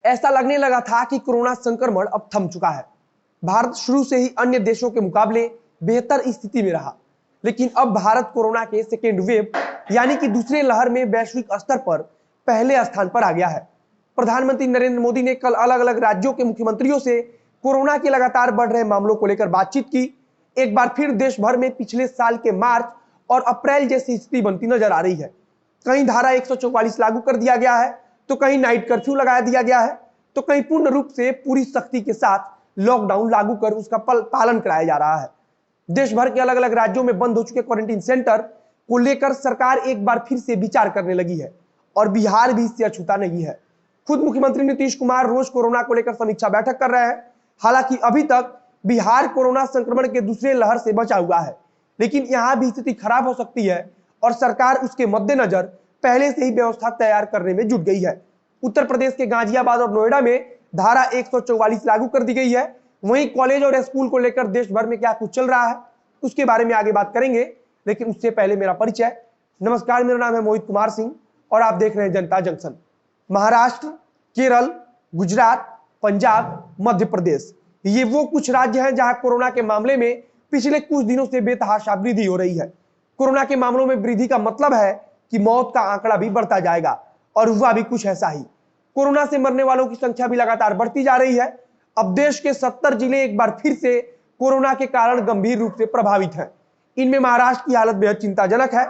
ऐसा लगने लगा था कि कोरोना संक्रमण अब थम चुका है। भारत शुरू से ही अन्य देशों के मुकाबले बेहतर स्थिति में रहा, लेकिन अब भारत कोरोना के सेकेंड वेव यानी कि दूसरे लहर में वैश्विक स्तर पर पहले स्थान पर आ गया है। प्रधानमंत्री नरेंद्र मोदी ने कल अलग अलग राज्यों के मुख्यमंत्रियों से कोरोना के लगातार बढ़ रहे मामलों को लेकर बातचीत की। एक बार फिर देश भर में पिछले साल के मार्च और अप्रैल जैसी स्थिति बनती नजर आ रही है। कहीं धारा 144 लागू कर दिया गया है, तो कहीं नाइट कर्फ्यू लगा दिया गया है, तो कहीं पूर्ण रूप से पूरी सख्ती के साथ लॉकडाउन लागू कर उसका पालन कराया जा रहा है। देश भर के अलग अलग राज्यों में बंद हो चुके क्वारंटीन सेंटर को लेकर सरकार एक बार फिर से विचार करने लगी है और बिहार भी इससे अछूता नहीं है। खुद मुख्यमंत्री नीतीश कुमार रोज कोरोना को लेकर समीक्षा बैठक कर रहे हैं। हालांकि अभी तक बिहार कोरोना संक्रमण के दूसरे लहर से बचा हुआ है, लेकिन यहां भी स्थिति खराब हो सकती है और सरकार उसके मद्देनजर पहले से ही व्यवस्था तैयार करने में जुट गई है। उत्तर प्रदेश के गाजियाबाद और नोएडा में धारा 144 लागू कर दी गई है। वहीं कॉलेज और स्कूल को लेकर देश भर में क्या कुछ चल रहा है उसके बारे में आगे बात करेंगे, लेकिन उससे पहले मेरा परिचय। नमस्कार, मेरा नाम है मोहित कुमार सिंह और आप देख रहे हैं जनता जंक्शन। महाराष्ट्र, केरल, गुजरात, पंजाब, मध्य प्रदेश, ये वो कुछ राज्य हैं जहां कोरोना के मामले में पिछले कुछ दिनों से बेतहाशा वृद्धि हो रही है। कोरोना के मामलों में वृद्धि का मतलब है कि मौत का आंकड़ा भी बढ़ता जाएगा और हुआ भी कुछ ऐसा ही। कोरोना से मरने वालों की संख्या भी लगातार बढ़ती जा रही है। अब देश के 70 जिले एक बार फिर से कोरोना के कारण गंभीर रूप से प्रभावित हैं। इनमें महाराष्ट्र की हालत बेहद चिंताजनक है।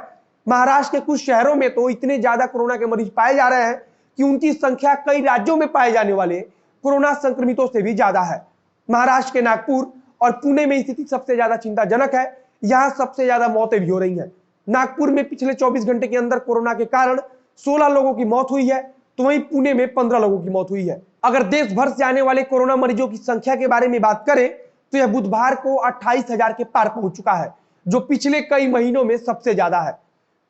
महाराष्ट्र के कुछ शहरों में तो इतने ज्यादा कोरोना के मरीज पाए जा रहे हैं कि उनकी संख्या कई राज्यों में पाए जाने वाले कोरोना संक्रमितों से भी ज्यादा है। महाराष्ट्र के नागपुर और पुणे में स्थिति सबसे ज्यादा चिंताजनक है। यहां सबसे ज्यादा मौतें भी हो रही हैं। नागपुर में पिछले 24 घंटे के अंदर कोरोना के कारण 16 लोगों की मौत हुई है, तो वहीं पुणे में 15 लोगों की मौत हुई है। अगर देश भर से आने वाले कोरोना मरीजों की संख्या के बारे में बात करें तो यह बुधवार को 28,000 के पार पहुंच चुका है, जो पिछले कई महीनों में सबसे ज्यादा है।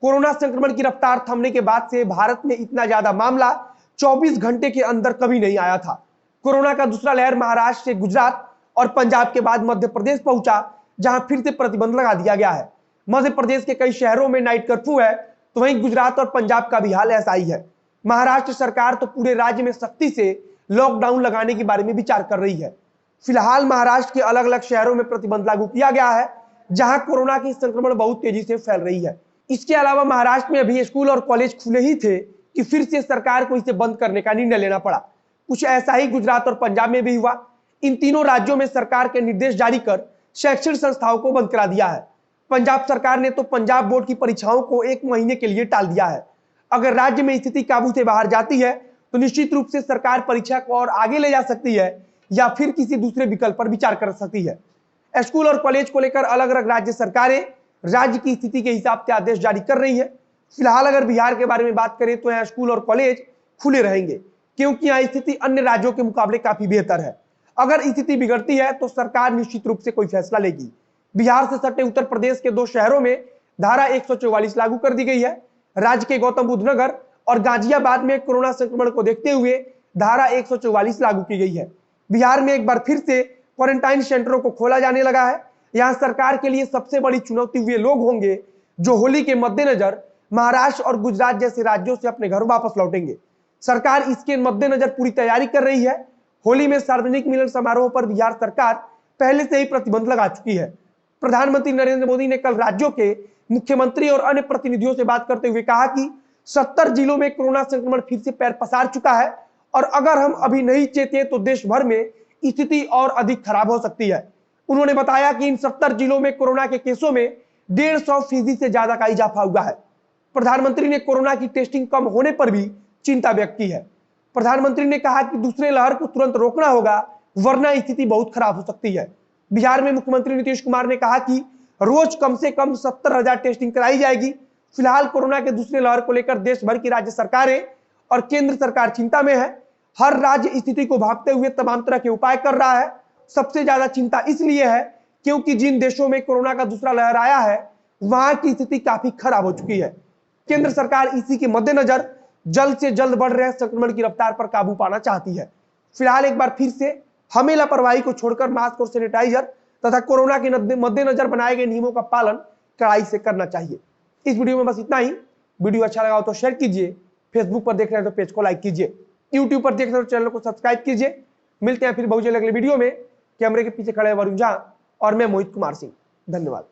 कोरोना संक्रमण की रफ्तार थमने के बाद से भारत में इतना ज्यादा मामला 24 घंटे के अंदर कभी नहीं आया था। कोरोना का दूसरा लहर महाराष्ट्र से गुजरात और पंजाब के बाद मध्य प्रदेश पहुंचा, जहां फिर से प्रतिबंध लगा दिया गया है। मध्य प्रदेश के कई शहरों में नाइट कर्फ्यू है, तो वहीं गुजरात और पंजाब का भी हाल ऐसा ही है। महाराष्ट्र सरकार तो पूरे राज्य में सख्ती से लॉकडाउन लगाने के बारे में विचार कर रही है। फिलहाल महाराष्ट्र के अलग अलग शहरों में प्रतिबंध लागू किया गया है, जहां कोरोना की संक्रमण बहुत तेजी से फैल रही है। इसके अलावा महाराष्ट्र में अभी स्कूल और कॉलेज खुले ही थे कि फिर से सरकार को इसे बंद करने का निर्णय लेना पड़ा। कुछ ऐसा ही गुजरात और पंजाब में भी हुआ। इन तीनों राज्यों में सरकार के निर्देश जारी कर शैक्षणिक संस्थाओं को बंद करा दिया है। पंजाब सरकार ने तो पंजाब बोर्ड की परीक्षाओं को 1 महीने के लिए टाल दिया है। अगर राज्य में स्थिति काबू से बाहर जाती है तो निश्चित रूप से सरकार परीक्षा को और आगे ले जा सकती है या फिर किसी दूसरे विकल्प पर विचार कर सकती है। स्कूल और कॉलेज को लेकर अलग अलग राज्य सरकारें राज्य की स्थिति के हिसाब से आदेश जारी कर रही है। फिलहाल अगर बिहार के बारे में बात करें तो यहाँ स्कूल और कॉलेज खुले रहेंगे, क्योंकि यहाँ स्थिति अन्य राज्यों के मुकाबले काफी बेहतर है। अगर स्थिति बिगड़ती है तो सरकार निश्चित रूप से कोई फैसला लेगी। बिहार से सटे उत्तर प्रदेश के 2 शहरों में धारा 144 लागू कर दी गई है। राज्य के गौतम बुद्ध नगर और गाजियाबाद में कोरोना संक्रमण को देखते हुए धारा 144 लागू की गई है। बिहार में एक बार फिर से क्वारंटाइन सेंटरों को खोला जाने लगा है। यहाँ सरकार के लिए सबसे बड़ी चुनौती वे लोग होंगे जो होली के मद्देनजर महाराष्ट्र और गुजरात जैसे राज्यों से अपने घर वापस लौटेंगे। सरकार इसके मद्देनजर पूरी तैयारी कर रही है। होली में सार्वजनिक मिलन समारोह पर बिहार सरकार पहले से ही प्रतिबंध लगा चुकी है। प्रधानमंत्री नरेंद्र मोदी ने कल राज्यों के मुख्यमंत्री और अन्य प्रतिनिधियों से बात करते हुए कहा कि 70 जिलों में कोरोना संक्रमण फिर से पैर पसार चुका है और अगर हम अभी नहीं चेते तो देश भर में स्थिति और अधिक खराब हो सकती है। उन्होंने बताया कि इन 70 जिलों में कोरोना के केसों में 150% से ज्यादा का इजाफा हुआ है। प्रधानमंत्री ने कोरोना की टेस्टिंग कम होने पर भी चिंता व्यक्त की है। प्रधानमंत्री ने कहा कि दूसरे लहर को तुरंत रोकना होगा, वरना स्थिति बहुत खराब हो सकती है। बिहार में मुख्यमंत्री नीतीश कुमार ने कहा कि रोज कम से कम 70,000 टेस्टिंग कराई जाएगी। फिलहाल कोरोना के दूसरे लहर को लेकर देश भर की राज्य सरकारें और केंद्र सरकार चिंता में है। हर राज्य स्थिति को भांपते हुए तमाम तरह के उपाय कर रहा है। सबसे ज्यादा चिंता इसलिए है क्योंकि जिन देशों में कोरोना का दूसरा लहर आया है वहां की स्थिति काफी खराब हो चुकी है। केंद्र सरकार इसी के मद्देनजर जल्द से जल्द बढ़ रहे संक्रमण की रफ्तार पर काबू पाना चाहती है। फिलहाल एक बार फिर से हमें लापरवाही को छोड़कर मास्क और सैनिटाइजर तथा कोरोना के मद्देनजर बनाए गए नियमों का पालन कड़ाई से करना चाहिए। इस वीडियो में बस इतना ही। वीडियो अच्छा लगा हो तो शेयर कीजिए, फेसबुक पर देख रहे हैं तो पेज को लाइक कीजिए। यूट्यूब पर देख रहे हो चैनल को सब्सक्राइब कीजिए। मिलते हैं फिर बहुत जल्द अगले वीडियो में। कैमरे के पीछे खड़े वरुण झा और मैं मोहित कुमार सिंह। धन्यवाद।